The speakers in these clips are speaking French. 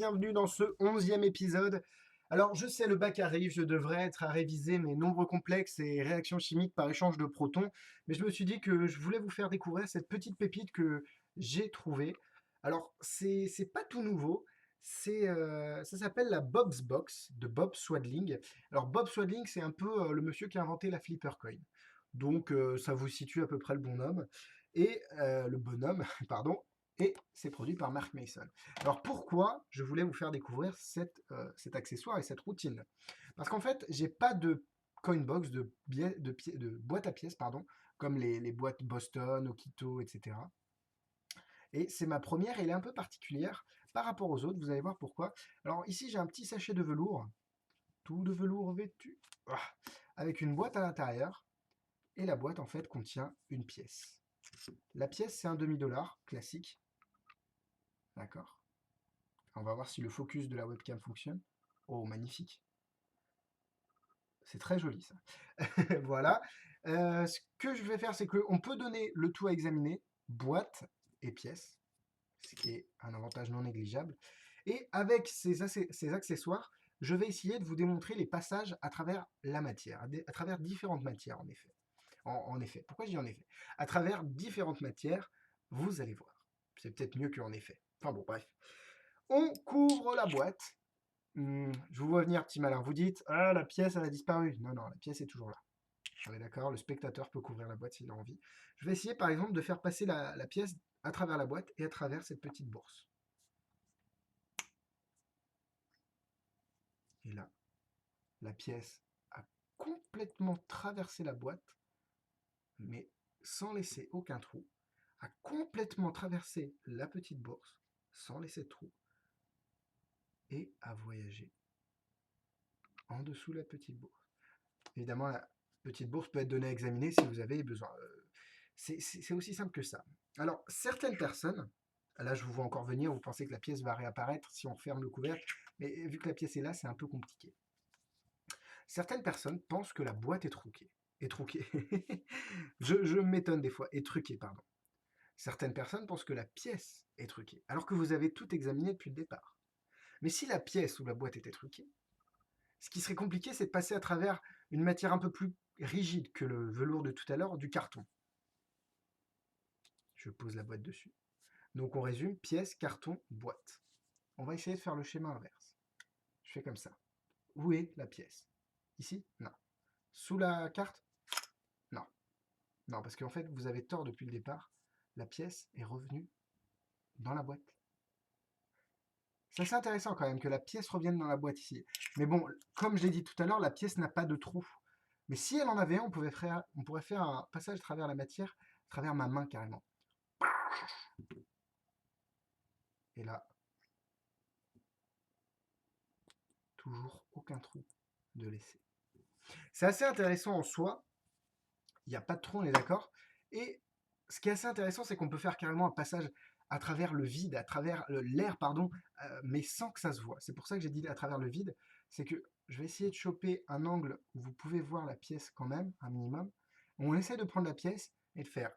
bienvenue dans ce 11e épisode. Alors je sais, le bac arrive, je devrais être à réviser mes nombres complexes et réactions chimiques par échange de protons, mais je me suis dit que je voulais vous faire découvrir cette petite pépite que j'ai trouvée. Alors c'est pas tout nouveau, ça s'appelle la Bob's Box de Bob Swadling. Alors Bob Swadling, c'est un peu le monsieur qui a inventé la flipper coin. Donc ça vous situe à peu près le bonhomme. Et le bonhomme, pardon, et c'est produit par Mark Mason. Alors pourquoi je voulais vous faire découvrir cet accessoire et cette routine? Parce qu'en fait, j'ai pas de coinbox, de boîte à pièces, pardon, comme les boîtes Boston, Okito, etc. Et c'est ma première, et elle est un peu particulière par rapport aux autres, vous allez voir pourquoi. Alors ici, j'ai un petit sachet de velours, tout de velours vêtu, avec une boîte à l'intérieur, et la boîte en fait contient une pièce. La pièce, c'est un demi-dollar classique, d'accord? On va voir si le focus de la webcam fonctionne. Oh, magnifique. C'est très joli ça. Voilà. Ce que je vais faire, c'est qu'on peut donner le tout à examiner, boîte et pièces, ce qui est un avantage non négligeable. Et avec ces accessoires, je vais essayer de vous démontrer les passages à travers la matière, à travers différentes matières en effet. En effet. Pourquoi je dis en effet? À travers différentes matières, vous allez voir. C'est peut-être mieux qu'en effet. Enfin bon, bref. On couvre la boîte. Je vous vois venir, petit malin. Vous dites, ah, la pièce, elle a disparu. Non, non, la pièce est toujours là. On est d'accord, le spectateur peut couvrir la boîte s'il a envie. Je vais essayer, par exemple, de faire passer la pièce à travers la boîte et à travers cette petite bourse. Et là, la pièce a complètement traversé la boîte, mais sans laisser aucun trou, a complètement traversé la petite bourse, sans laisser de trou, et a voyagé en dessous de la petite bourse. Évidemment, la petite bourse peut être donnée à examiner si vous avez besoin. C'est aussi simple que ça. Alors, certaines personnes, là je vous vois encore venir, vous pensez que la pièce va réapparaître si on referme le couvercle, mais vu que la pièce est là, c'est un peu compliqué. Certaines personnes pensent que la boîte est truquée. Est truquée. je m'étonne des fois. Est truquée, pardon. Certaines personnes pensent que la pièce est truquée, alors que vous avez tout examiné depuis le départ. Mais si la pièce ou la boîte était truquée, ce qui serait compliqué, c'est de passer à travers une matière un peu plus rigide que le velours de tout à l'heure, du carton. Je pose la boîte dessus. Donc on résume, pièce, carton, boîte. On va essayer de faire le schéma inverse. Je fais comme ça. Où est la pièce? Ici? Non. Sous la carte? Non. Non, parce qu'en fait, vous avez tort depuis le départ. La pièce est revenue dans la boîte. C'est assez intéressant quand même que la pièce revienne dans la boîte ici. Mais bon, comme je l'ai dit tout à l'heure, la pièce n'a pas de trou. Mais si elle en avait un, on pourrait faire un passage à travers la matière, à travers ma main carrément. Et là, toujours aucun trou de laisser. C'est assez intéressant en soi. Il n'y a pas de trou, on est d'accord. Et ce qui est assez intéressant, c'est qu'on peut faire carrément un passage à travers le vide, à travers l'air, pardon, mais sans que ça se voit. C'est pour ça que j'ai dit à travers le vide. C'est que je vais essayer de choper un angle où vous pouvez voir la pièce quand même, un minimum. On essaie de prendre la pièce et de faire.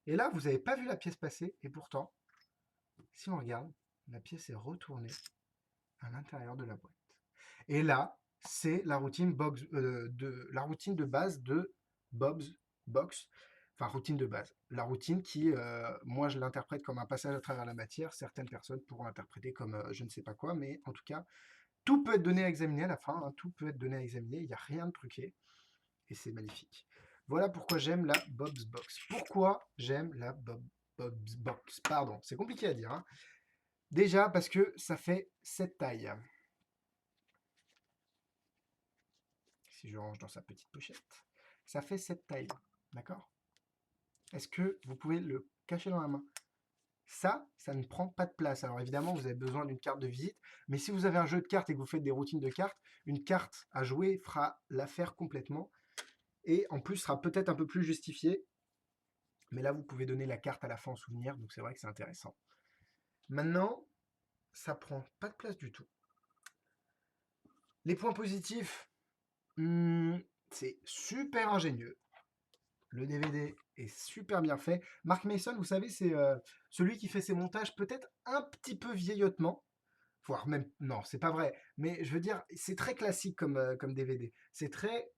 Et là, vous n'avez pas vu la pièce passer, et pourtant, si on regarde, la pièce est retournée à l'intérieur de la boîte. Et là, c'est la routine de base de Bob's Box. Enfin, routine de base. La routine qui, moi, je l'interprète comme un passage à travers la matière. Certaines personnes pourront l'interpréter comme je ne sais pas quoi, mais en tout cas, tout peut être donné à examiner à la fin. Hein, tout peut être donné à examiner. Il n'y a rien de truqué. Et c'est magnifique. Voilà pourquoi j'aime la Bob's Box. Pourquoi j'aime la Bob's Box? Pardon, c'est compliqué à dire. Hein. Déjà parce que ça fait cette taille. Si je range dans sa petite pochette, ça fait cette taille, d'accord? Est-ce que vous pouvez le cacher dans la main? Ça ne prend pas de place. Alors évidemment, vous avez besoin d'une carte de visite, mais si vous avez un jeu de cartes et que vous faites des routines de cartes, une carte à jouer fera l'affaire complètement, et en plus sera peut-être un peu plus justifiée, mais là vous pouvez donner la carte à la fin en souvenir, donc c'est vrai que c'est intéressant. Maintenant, ça prend pas de place du tout. Les points positifs, c'est super ingénieux. Le DVD est super bien fait. Mark Mason, vous savez, c'est celui qui fait ses montages peut-être un petit peu vieillotement, voire même, non, c'est pas vrai, mais je veux dire, c'est très classique comme DVD. C'est très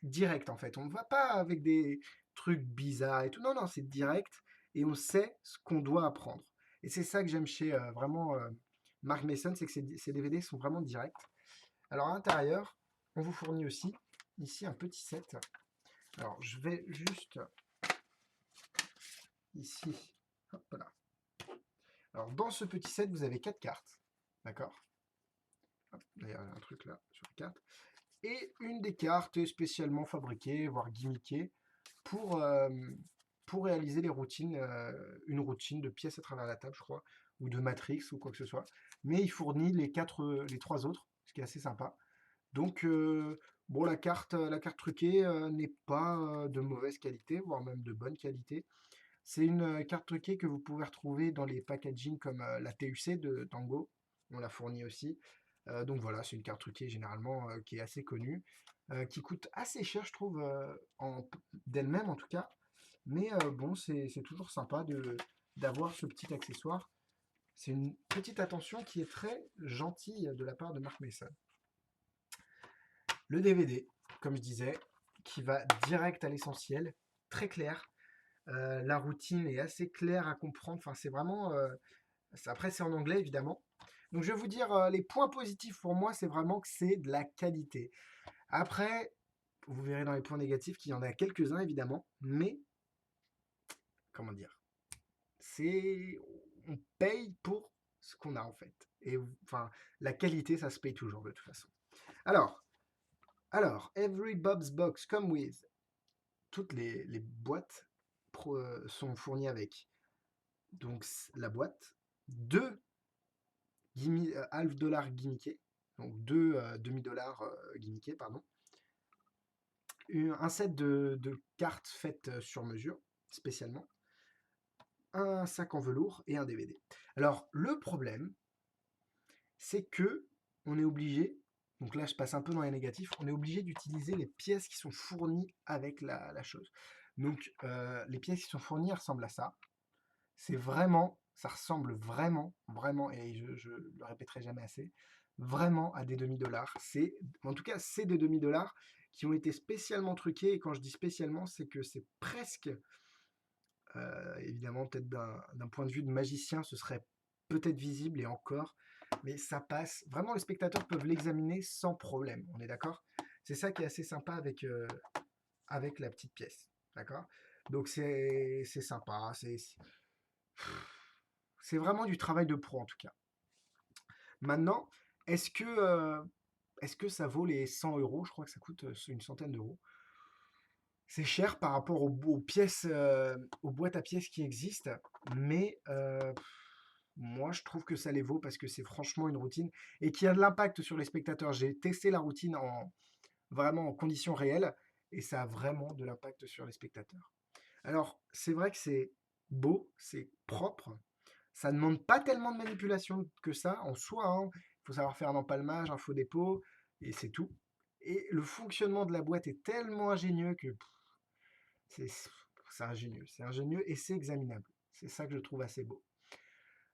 direct en fait. On ne va pas avec des trucs bizarres et tout. Non, non, c'est direct et on sait ce qu'on doit apprendre. Et c'est ça que j'aime chez vraiment Mark Mason, c'est que ces DVD sont vraiment directs. Alors à l'intérieur, on vous fournit aussi ici un petit set. Alors je vais juste ici, hop là. Alors dans ce petit set, vous avez 4 cartes, d'accord. Il y a un truc là sur la carte. Et une des cartes spécialement fabriquées, voire gimmickées, pour, euh, pour réaliser les routines, une routine de pièces à travers la table, je crois, ou de Matrix ou quoi que ce soit. Mais il fournit les 3 autres, ce qui est assez sympa. Donc, bon, la carte truquée n'est pas de mauvaise qualité, voire même de bonne qualité. C'est une carte truquée que vous pouvez retrouver dans les packaging comme la TUC de Tango. On la fournit aussi. Donc voilà, c'est une carte truquée généralement qui est assez connue, qui coûte assez cher, je trouve, d'elle-même en tout cas. Mais bon, c'est toujours sympa d'avoir ce petit accessoire. C'est une petite attention qui est très gentille de la part de Mark Mason. Le DVD, comme je disais, qui va direct à l'essentiel, très clair. La routine est assez claire à comprendre. Enfin, c'est vraiment. Après, c'est en anglais, évidemment. Donc, je vais vous dire les points positifs pour moi, c'est vraiment que c'est de la qualité. Après, vous verrez dans les points négatifs qu'il y en a quelques-uns, évidemment. Mais, comment dire, c'est. On paye pour ce qu'on a, en fait. Et enfin, la qualité, ça se paye toujours, de toute façon. Alors, Every Bob's Box come with. Toutes les boîtes sont fournies avec. Donc, la boîte, deux half dollars gimmickés, donc deux demi-dollars gimmickés, pardon. Un set de cartes faites sur mesure, spécialement. Un sac en velours et un DVD. Alors, le problème, c'est que on est obligé, donc là je passe un peu dans les négatifs, on est obligé d'utiliser les pièces qui sont fournies avec la chose. Donc, les pièces qui sont fournies ressemblent à ça. C'est vraiment, ça ressemble vraiment, vraiment, et je le répéterai jamais assez, vraiment à des demi-dollars. En tout cas, c'est des demi-dollars qui ont été spécialement truqués. Et quand je dis spécialement, c'est que c'est presque, évidemment, peut-être d'un point de vue de magicien, ce serait peut-être visible et encore, mais ça passe. Vraiment, les spectateurs peuvent l'examiner sans problème. On est d'accord? C'est ça qui est assez sympa avec la petite pièce. D'accord? Donc c'est sympa. C'est vraiment du travail de pro en tout cas. Maintenant, est-ce que, euh, est-ce que ça vaut les 100 euros? Je crois que ça coûte une centaine d'euros. C'est cher par rapport aux pièces, aux boîtes à pièces qui existent, mais moi je trouve que ça les vaut parce que c'est franchement une routine et qui a de l'impact sur les spectateurs. J'ai testé la routine vraiment en conditions réelles et ça a vraiment de l'impact sur les spectateurs. Alors, c'est vrai que c'est beau, c'est propre, ça ne demande pas tellement de manipulation que ça en soi, hein. Il faut savoir faire un empalmage, un faux dépôt, et c'est tout. Et le fonctionnement de la boîte est tellement ingénieux que c'est c'est ingénieux et c'est examinable. C'est ça que je trouve assez beau.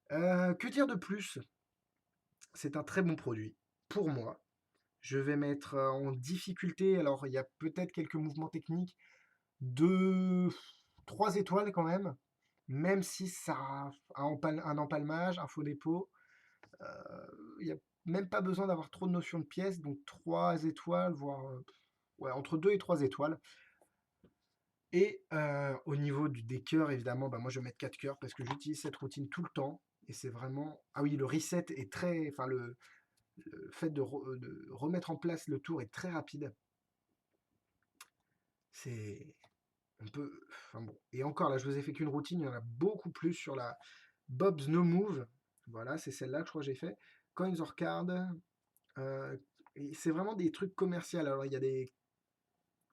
Que dire de plus? C'est un très bon produit pour moi. Je vais mettre en difficulté, alors il y a peut-être quelques mouvements techniques, de 3 étoiles quand même si ça a un empalmage, un faux dépôt. Il n'y a même pas besoin d'avoir trop de notions de pièces, donc 3 étoiles, voire ouais, entre 2 et 3 étoiles. Et au niveau des cœurs, évidemment, bah, moi je vais mettre 4 cœurs parce que j'utilise cette routine tout le temps. Et c'est vraiment. Ah oui, le reset est très. Enfin, le fait de remettre en place le tour est très rapide. C'est. On peut. Enfin bon. Et encore, là, je vous ai fait qu'une routine, il y en a beaucoup plus sur la Bob's No Move. Voilà, c'est celle-là que je crois que j'ai fait. Coins or Card. C'est vraiment des trucs commerciaux. Alors, il y a des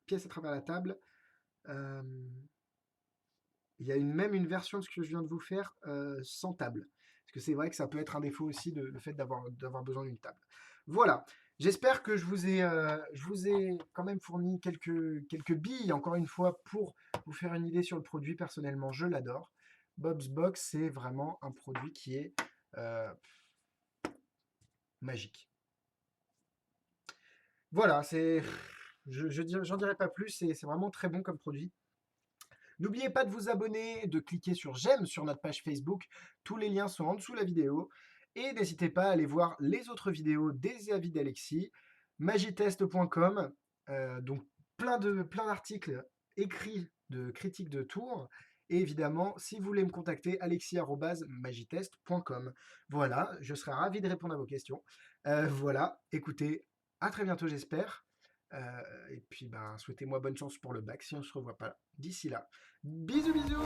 pièces à travers la table. Euh, il y a même une version de ce que je viens de vous faire sans table. Parce que c'est vrai que ça peut être un défaut aussi le fait d'avoir besoin d'une table. Voilà. J'espère que je vous ai quand même fourni quelques billes, encore une fois, pour vous faire une idée sur le produit. Personnellement, je l'adore. Bob's Box, c'est vraiment un produit qui est euh, magique. Voilà, j'en dirai pas plus, c'est vraiment très bon comme produit. N'oubliez pas de vous abonner, de cliquer sur j'aime sur notre page Facebook. Tous les liens sont en dessous de la vidéo. Et n'hésitez pas à aller voir les autres vidéos des avis d'Alexis, magitest.com, donc plein d'articles écrits de critiques de tours. Et évidemment, si vous voulez me contacter, alexis@magitest.com. Voilà, je serai ravi de répondre à vos questions. Voilà, écoutez, à très bientôt, j'espère. Et puis, ben, souhaitez-moi bonne chance pour le bac si on ne se revoit pas d'ici là. Bisous, bisous!